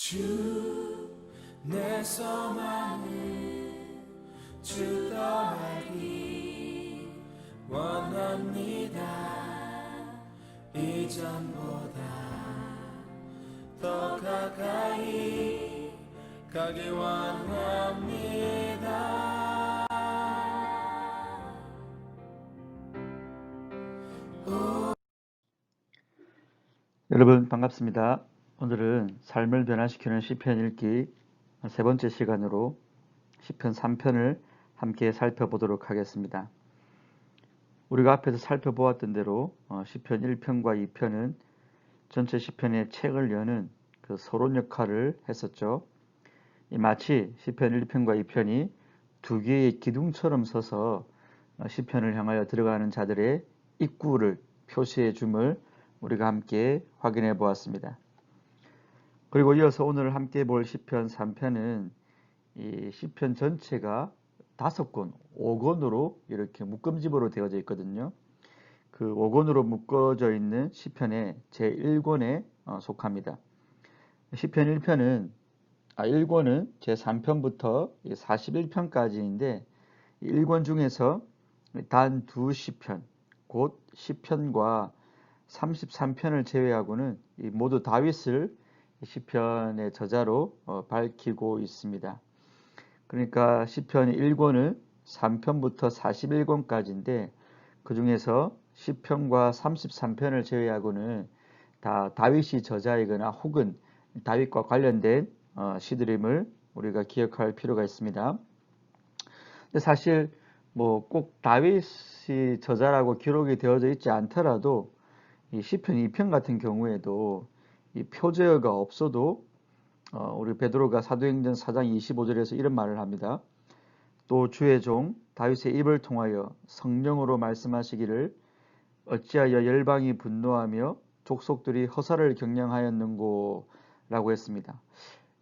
주 내 소망을 주 떠나기 원합니다. 이전보다 더 가까이 가기 원합니다. 여러분 반갑습니다. 오늘은 삶을 변화시키는 시편 읽기 세 번째 시간으로 시편 3편을 함께 살펴보도록 하겠습니다. 우리가 앞에서 살펴보았던 대로 시편 1편과 2편은 전체 시편의 책을 여는 그 서론 역할을 했었죠. 마치 시편 1편과 2편이 두 개의 기둥처럼 서서 시편을 향하여 들어가는 자들의 입구를 표시해 줌을 우리가 함께 확인해 보았습니다. 그리고 이어서 오늘 함께 볼 시편 3편은 이 시편 전체가 5권, 5권으로 이렇게 묶음집으로 되어져 있거든요. 그 5권으로 묶어져 있는 시편의 제1권에 속합니다. 시편 1권은 제3편부터 41편까지인데 1권 중에서 단 두 시편, 곧 시편과 33편을 제외하고는 모두 다윗을 시편의 저자로 밝히고 있습니다. 그러니까 시편 1권은 3편부터 41권까지인데 그 중에서 시편과 33편을 제외하고는 다 다윗이 저자이거나 혹은 다윗과 관련된 시들임을 우리가 기억할 필요가 있습니다. 근데 사실 뭐 꼭 다윗이 저자라고 기록이 되어져 있지 않더라도 이 시편 2편 같은 경우에도 이 표제어가 없어도 우리 베드로가 사도행전 4장 25절에서 이런 말을 합니다. 또 주의 종 다윗의 입을 통하여 성령으로 말씀하시기를 어찌하여 열방이 분노하며 족속들이 허사를 경영하였는고 라고 했습니다.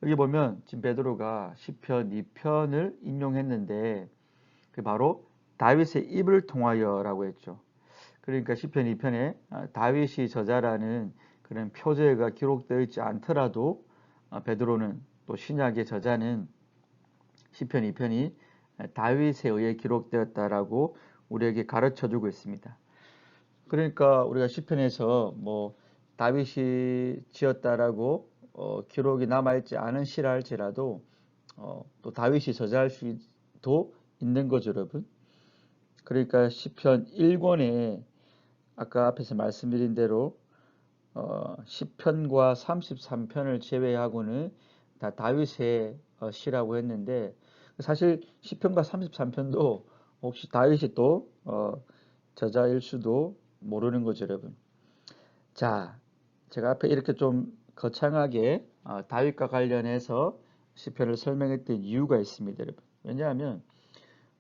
여기 보면 지금 베드로가 시편 2편을 인용했는데 그 바로 다윗의 입을 통하여 라고 했죠. 그러니까 시편 2편에 다윗이 저자라는 그런 표제가 기록되어 있지 않더라도 베드로는 또 신약의 저자는 시편 2편이 다윗에 의해 기록되었다라고 우리에게 가르쳐주고 있습니다. 그러니까 우리가 시편에서 뭐 다윗이 지었다라고 기록이 남아있지 않은 시라 할지라도 또 다윗이 저자할 수도 있는 거죠, 여러분. 그러니까 시편 1권에 아까 앞에서 말씀드린 대로 시편과 33편을 제외하고는 다 다윗의 시라고 했는데 사실 시편과 33편도 혹시 다윗이 또 저자일 수도 모르는 거죠, 여러분. 자, 제가 앞에 이렇게 좀 거창하게 다윗과 관련해서 시편을 설명했던 이유가 있습니다, 여러분. 왜냐하면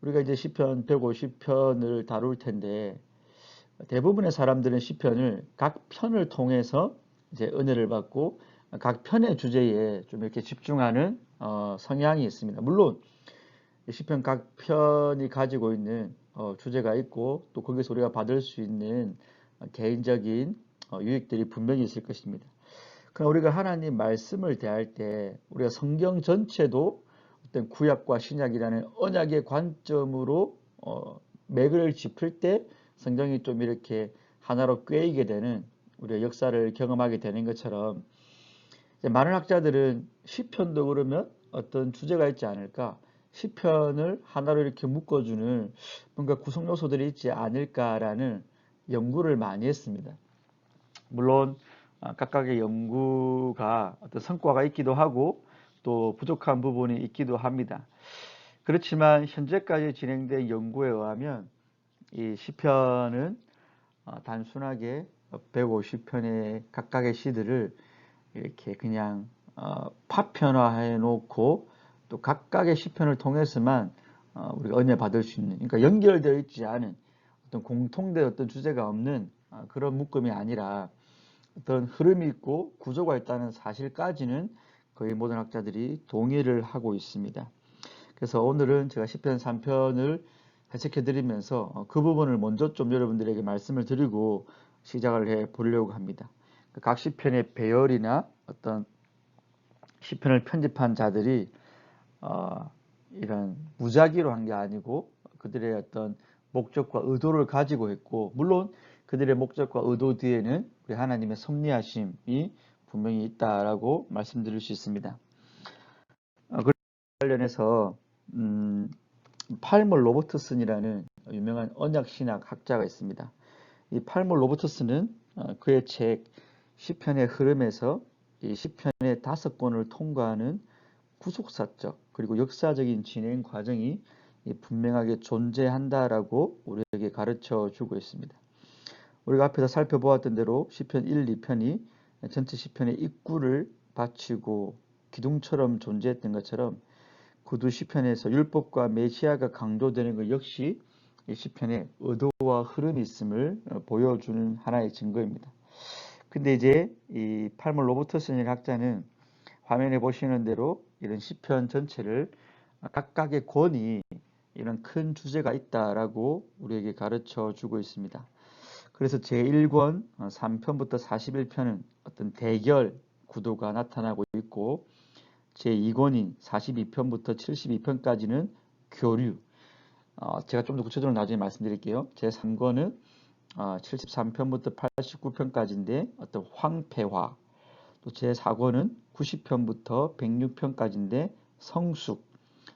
우리가 이제 시편 150편을 다룰 텐데 대부분의 사람들은 시편을 각 편을 통해서 이제 은혜를 받고 각 편의 주제에 좀 이렇게 집중하는 성향이 있습니다. 물론 시편 각 편이 가지고 있는 주제가 있고 또 거기서 우리가 받을 수 있는 개인적인 유익들이 분명히 있을 것입니다. 그러나 우리가 하나님 말씀을 대할 때 우리가 성경 전체도 어떤 구약과 신약이라는 언약의 관점으로 맥을 짚을 때 성경이 좀 이렇게 하나로 꿰이게 되는 우리의 역사를 경험하게 되는 것처럼 많은 학자들은 시편도 그러면 어떤 주제가 있지 않을까? 시편을 하나로 이렇게 묶어주는 뭔가 구성 요소들이 있지 않을까라는 연구를 많이 했습니다. 물론 각각의 연구가 어떤 성과가 있기도 하고 또 부족한 부분이 있기도 합니다. 그렇지만 현재까지 진행된 연구에 의하면 이 시편은 단순하게 150편의 각각의 시들을 이렇게 그냥 파편화해 놓고 또 각각의 시편을 통해서만 우리가 은혜 받을 수 있는, 그러니까 연결되어 있지 않은 어떤 공통된 어떤 주제가 없는 그런 묶음이 아니라 어떤 흐름이 있고 구조가 있다는 사실까지는 거의 모든 학자들이 동의를 하고 있습니다. 그래서 오늘은 제가 시편 3편을 해석해 드리면서 그 부분을 먼저 좀 여러분들에게 말씀을 드리고 시작을 해 보려고 합니다. 각 시편의 배열이나 어떤 시편을 편집한 자들이 이런 무작위로 한 게 아니고 그들의 어떤 목적과 의도를 가지고 했고, 물론 그들의 목적과 의도 뒤에는 우리 하나님의 섭리하심이 분명히 있다라고 말씀드릴 수 있습니다. 그 관련해서 팔몰 로버트슨이라는 유명한 언약 신학 학자가 있습니다. 이 팔몰 로버트슨은 그의 책 시편의 흐름에서 이 시편의 5권을 통과하는 구속사적 그리고 역사적인 진행 과정이 분명하게 존재한다라고 우리에게 가르쳐 주고 있습니다. 우리가 앞에서 살펴보았던 대로 시편 1, 2편이 전체 시편의 입구를 바치고 기둥처럼 존재했던 것처럼 구두 시편에서 율법과 메시아가 강조되는 것 역시 이 시편의 의도와 흐름이 있음을 보여주는 하나의 증거입니다. 근데 이제 이 팔몰 로버트슨이라는 학자는 화면에 보시는 대로 이런 시편 전체를 각각의 권이 이런 큰 주제가 있다라고 우리에게 가르쳐 주고 있습니다. 그래서 제1권 3편부터 41편은 어떤 대결 구도가 나타나고 있고, 제2권인 42편부터 72편까지는 교류, 제가 좀 더 구체적으로 나중에 말씀드릴게요. 제3권은 73편부터 89편까지인데 어떤 황폐화, 또 제4권은 90편부터 106편까지인데 성숙,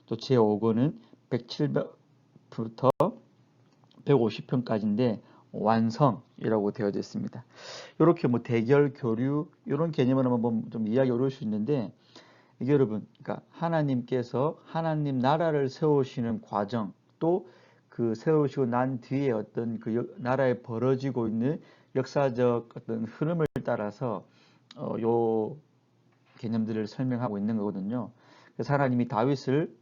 또 제5권은 107편부터 150편까지인데 완성이라고 되어져 있습니다. 이렇게 뭐 대결, 교류 이런 개념을 한번 좀 이해하기 어려울 수 있는데, 이게 여러분, 그러니까 하나님께서 하나님 나라를 세우시는 과정, 또 그 세우시고 난 뒤에 어떤 그 나라에 벌어지고 있는 역사적 어떤 흐름을 따라서 요 개념들을 설명하고 있는 거거든요. 그래서 하나님이 다윗을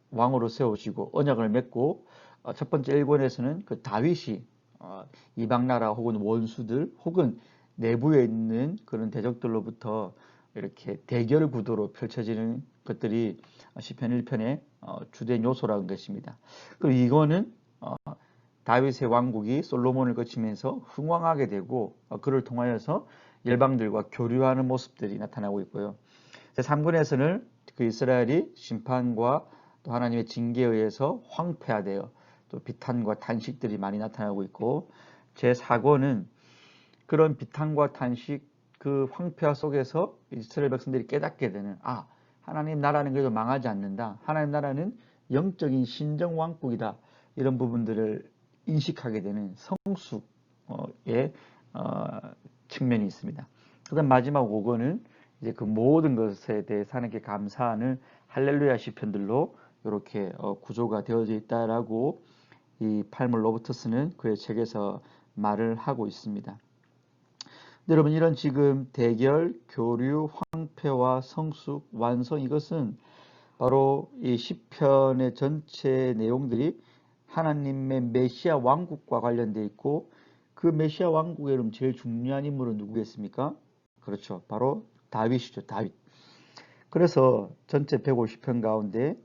왕으로 세우시고 언약을 맺고, 첫 번째 1권에서는 그 다윗이 이방 나라 혹은 원수들 혹은 내부에 있는 그런 대적들로부터 이렇게 대결 구도로 펼쳐지는 것들이 시편 1편의 주된 요소라는 것입니다. 그리고 이거는 다윗의 왕국이 솔로몬을 거치면서 흥왕하게 되고, 그를 통하여서 열방들과 교류하는 모습들이 나타나고 있고요. 제3권에서는 그 이스라엘이 심판과 또 하나님의 징계에 의해서 황폐화되어 또 비탄과 탄식들이 많이 나타나고 있고, 제4권은 그런 비탄과 탄식, 그 황폐화 속에서 이스라엘 백성들이 깨닫게 되는, 하나님 나라는 그래도 망하지 않는다, 하나님 나라는 영적인 신정 왕국이다, 이런 부분들을 인식하게 되는 성숙의 측면이 있습니다. 그다음 마지막 5권은 이제 그 모든 것에 대해서 하나님께 감사하는 할렐루야 시편들로 이렇게 구조가 되어져 있다라고 이 팔몰 로버트스는 그의 책에서 말을 하고 있습니다. 여러분, 이런 지금 대결, 교류, 황폐와 성숙, 완성, 이것은 바로 이 시편의 전체 내용들이 하나님의 메시아 왕국과 관련되어 있고, 그 메시아 왕국의 여러분 제일 중요한 인물은 누구겠습니까? 그렇죠. 바로 다윗이죠. 다윗. 그래서 전체 150편 가운데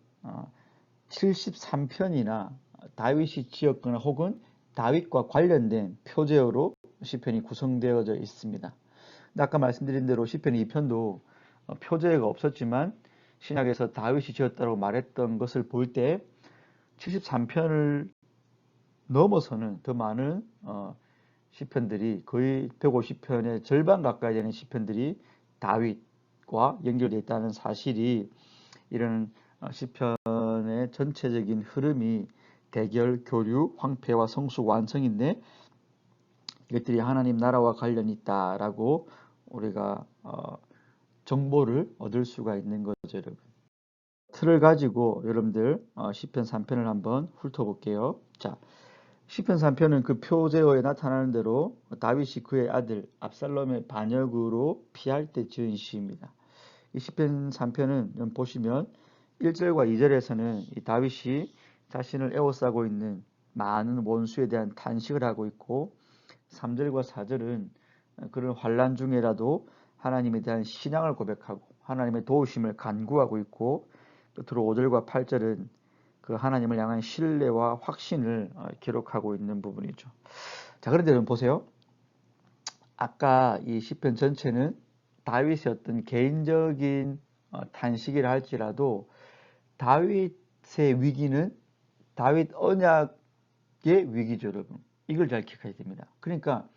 73편이나 다윗이 지었거나 혹은 다윗과 관련된 표제어로 시편이 구성되어져 있습니다. 근데 아까 말씀드린 대로 시편 2편도 표제어가 없었지만 신약에서 다윗이 지었다고 말했던 것을 볼 때 73편을 넘어서는 더 많은 시편들이, 거의 150편의 절반 가까이 되는 시편들이 다윗과 연결되어 있다는 사실이, 이런 시편의 전체적인 흐름이 대결, 교류, 황폐와 성숙, 완성인데 이것들이 하나님 나라와 관련이 있다라고 우리가 정보를 얻을 수가 있는 거죠, 여러분. 틀을 가지고 여러분들 시편 3편을 한번 훑어볼게요. 자, 시편 3편은 그 표제어에 나타나는 대로 다윗이 그의 아들 압살롬의 반역으로 피할 때 지은 시입니다. 이 시편 3편은 보시면 1절과 2절에서는 이 다윗이 자신을 에워싸고 있는 많은 원수에 대한 탄식을 하고 있고, 3절과 4절은 그런 환난 중에라도 하나님에 대한 신앙을 고백하고 하나님의 도우심을 간구하고 있고, 끝으로 5절과 8절은 그 하나님을 향한 신뢰와 확신을 기록하고 있는 부분이죠. 자, 그런데 여러분 보세요. 아까 이 시편 전체는 다윗의 어떤 개인적인 탄식이라 할지라도 다윗의 위기는 다윗 언약의 위기죠, 여러분. 이걸 잘 기억해야 됩니다. 그러니까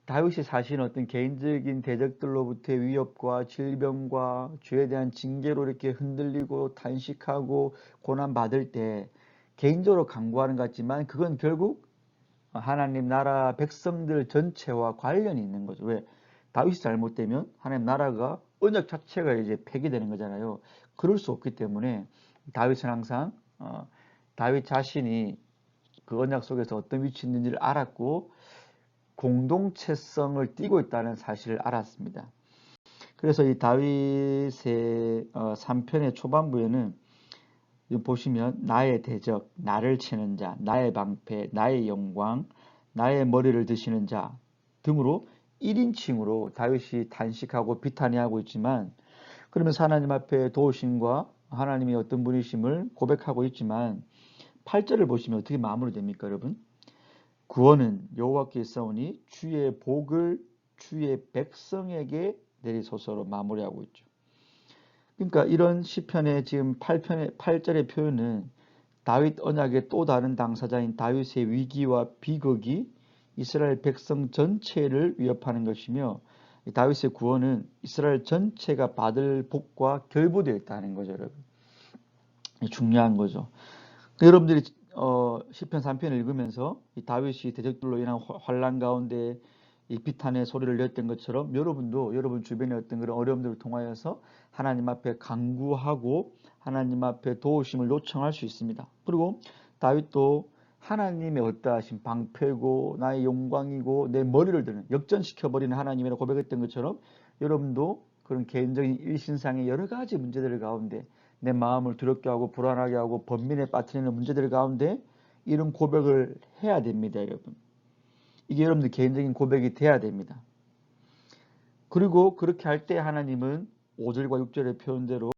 다윗이 사실 어떤 개인적인 대적들로부터의 위협과 질병과 죄에 대한 징계로 이렇게 흔들리고 탄식하고 고난받을 때 개인적으로 간구하는 것 같지만 그건 결국 하나님 나라 백성들 전체와 관련이 있는 거죠. 왜? 다윗이 잘못되면 하나님 나라가 언약 자체가 이제 폐기되는 거잖아요. 그럴 수 없기 때문에 다윗은 항상 다윗 자신이 그 언약 속에서 어떤 위치에 있는지를 알았고 공동체성을 띠고 있다는 사실을 알았습니다. 그래서 이 다윗의 3편의 초반부에는 보시면 나의 대적, 나를 치는 자, 나의 방패, 나의 영광, 나의 머리를 드시는 자 등으로 1인칭으로 다윗이 탄식하고 비탄해하고 있지만 그러면서 하나님 앞에 도우심과 하나님이 어떤 분이심을 고백하고 있지만 8절을 보시면 어떻게 마무리됩니까, 여러분? 구원은 여호와께 있사오니 주의 복을 주의 백성에게 내리소서로 마무리하고 있죠. 그러니까 이런 시편의 지금 8절의 표현은 다윗 언약의 또 다른 당사자인 다윗의 위기와 비극이 이스라엘 백성 전체를 위협하는 것이며 다윗의 구원은 이스라엘 전체가 받을 복과 결부되어 있다는 거죠, 여러분. 중요한 거죠. 여러분들이 시편 3편을 읽으면서 이 다윗이 대적들로 인한 환난 가운데 이 비탄의 소리를 냈던 것처럼 여러분도 여러분 주변의 어떤 그런 어려움들을 통하여서 하나님 앞에 간구하고 하나님 앞에 도우심을 요청할 수 있습니다. 그리고 다윗도 하나님의 어떠하신 방패고 나의 영광이고 내 머리를 드는 역전시켜버리는 하나님이라고 고백했던 것처럼 여러분도 그런 개인적인 일신상의 여러 가지 문제들 가운데 내 마음을 두렵게 하고 불안하게 하고 번민에 빠뜨리는 문제들 가운데 이런 고백을 해야 됩니다, 여러분. 이게 여러분들 개인적인 고백이 돼야 됩니다. 그리고 그렇게 할 때 하나님은 5절과 6절의 표현대로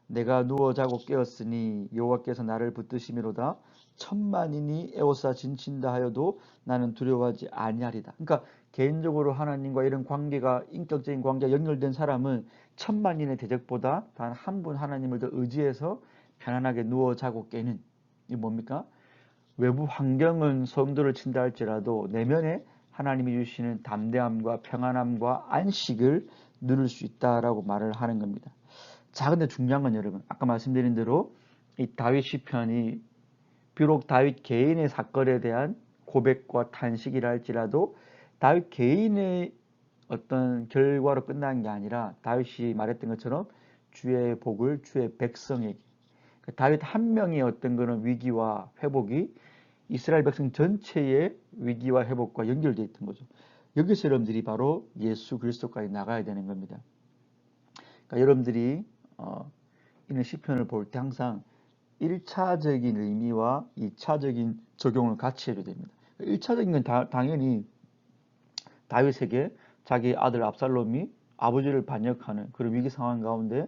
내가 누워 자고 깨었으니 여호와께서 나를 붙드심이로다 천만인이 에워싸 진친다 하여도 나는 두려워하지 아니하리다. 그러니까 개인적으로 하나님과 이런 관계가 인격적인 관계가 연결된 사람은 천만인의 대적보다 단 한 분 하나님을 더 의지해서 편안하게 누워 자고 깨는 이 뭡니까? 외부 환경은 소음돌을 친다 할지라도 내면에 하나님이 주시는 담대함과 평안함과 안식을 누릴 수 있다라고 말을 하는 겁니다. 자, 근데 중요한 건 여러분, 아까 말씀드린 대로 이 다윗 시편이 비록 다윗 개인의 사건에 대한 고백과 탄식이라 할지라도 다윗 개인의 어떤 결과로 끝난 게 아니라 다윗이 말했던 것처럼 주의 복을 주의 백성에게 다윗 한 명의 어떤 그런 위기와 회복이 이스라엘 백성 전체의 위기와 회복과 연결되어 있던 거죠. 여기서 여러분들이 바로 예수 그리스도까지 나가야 되는 겁니다. 그러니까 여러분들이 이런 시편을 볼 때 항상 1차적인 의미와 2차적인 적용을 같이 해야 됩니다. 1차적인 건 당연히 다윗에게 자기 아들 압살롬이 아버지를 반역하는 그런 위기 상황 가운데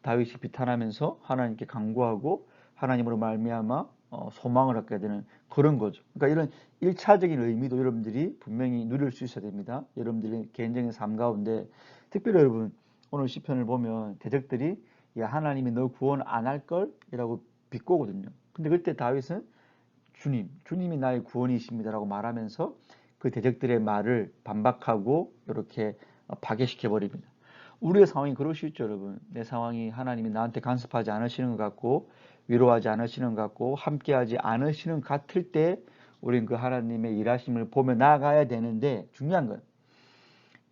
다윗이 비탄하면서 하나님께 간구하고 하나님으로 말미암아 소망을 갖게 되는 그런 거죠. 그러니까 이런 1차적인 의미도 여러분들이 분명히 누릴 수 있어야 됩니다. 여러분들의 개인적인 삶 가운데 특별히 여러분 오늘 시편을 보면 대적들이 야 하나님이 너 구원 안 할 걸? 이라고 비꼬거든요. 근데 그때 다윗은 주님이 나의 구원이십니다라고 말하면서 그 대적들의 말을 반박하고 이렇게 파괴시켜 버립니다. 우리의 상황이 그럴 수 있죠, 여러분. 내 상황이 하나님이 나한테 간섭하지 않으시는 것 같고 위로하지 않으시는 것 같고 함께하지 않으시는 것 같을 때 우린 그 하나님의 일하심을 보며 나아가야 되는데 중요한 건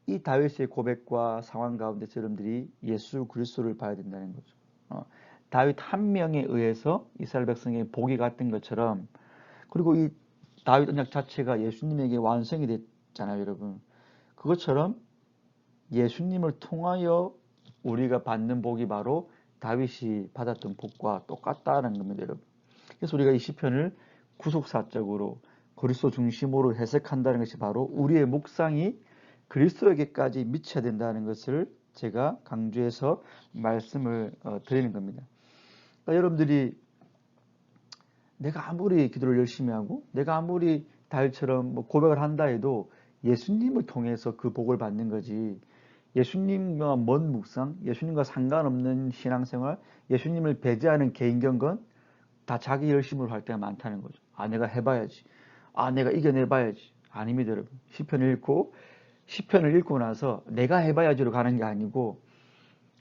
이 다윗의 고백과 상황 가운데서 여러분들이 예수 그리스도를 봐야 된다는 거죠. 다윗 한 명에 의해서 이스라엘 백성의 복이 갔던 것처럼 그리고 이 다윗 언약 자체가 예수님에게 완성이 됐잖아요, 여러분. 그것처럼 예수님을 통하여 우리가 받는 복이 바로 다윗이 받았던 복과 똑같다는 겁니다, 여러분. 그래서 우리가 이 시편을 구속사적으로 그리스도 중심으로 해석한다는 것이 바로 우리의 묵상이 그리스도에게까지 미쳐야 된다는 것을 제가 강조해서 말씀을 드리는 겁니다. 그러니까 여러분들이 내가 아무리 기도를 열심히 하고 내가 아무리 다윗처럼 고백을 한다 해도 예수님을 통해서 그 복을 받는 거지 예수님과 먼 묵상, 예수님과 상관없는 신앙생활, 예수님을 배제하는 개인경건 다 자기 열심으로 할 때가 많다는 거죠. 아, 내가 해봐야지. 아, 내가 이겨내봐야지. 아닙니다, 여러분. 시편을 읽고 나서 내가 해봐야지로 가는 게 아니고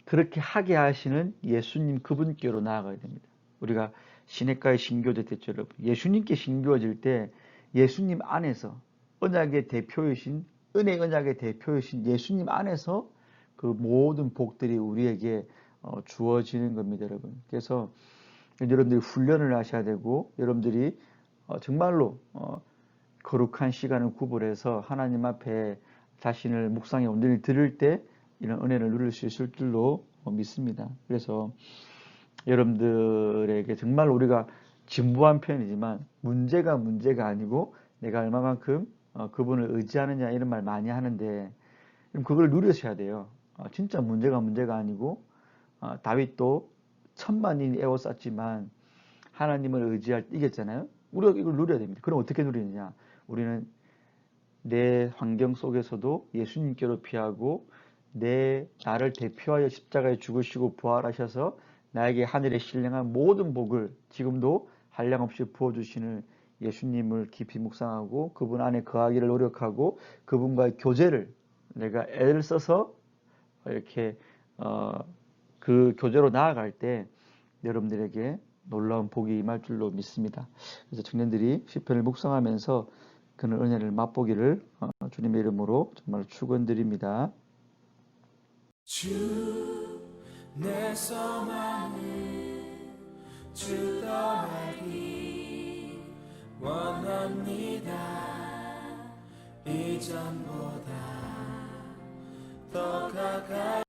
그렇게 하게 하시는 예수님 그분께로 나아가야 됩니다. 우리가 시냇가에 신교제 됐죠, 여러분. 예수님께 신교해질 때 예수님 안에서 언약의 대표이신 은혜 언약의 대표이신 예수님 안에서 그 모든 복들이 우리에게 주어지는 겁니다, 여러분. 그래서 여러분들이 훈련을 하셔야 되고 여러분들이 정말로 거룩한 시간을 구분해서 하나님 앞에 자신을 묵상에 온전히 들을 때 이런 은혜를 누릴 수 있을 줄로 믿습니다. 그래서 여러분들에게 정말 우리가 진부한 표현이지만 문제가 아니고 내가 얼마만큼 그분을 의지하느냐 이런 말 많이 하는데 그걸 누리셔야 돼요. 진짜 문제가 아니고 다윗도 천만인이 에워쌌지만 하나님을 의지할 때 이겼잖아요. 우리가 이걸 누려야 됩니다. 그럼 어떻게 누리느냐? 우리는 내 환경 속에서도 예수님께로 피하고 나를 대표하여 십자가에 죽으시고 부활하셔서 나에게 하늘에 신령한 모든 복을 지금도 한량없이 부어주시는 예수님을 깊이 묵상하고 그분 안에 거하기를 노력하고 그분과의 교제를 내가 애를 써서 이렇게 그 교제로 나아갈 때 여러분들에게 놀라운 복이 임할 줄로 믿습니다. 그래서 청년들이 시편을 묵상하면서 그런 은혜를 맛보기를 주님의 이름으로 정말 축원드립니다. 주 내 소망을 주 떠나기 원합니다. 이전보다 더 가까이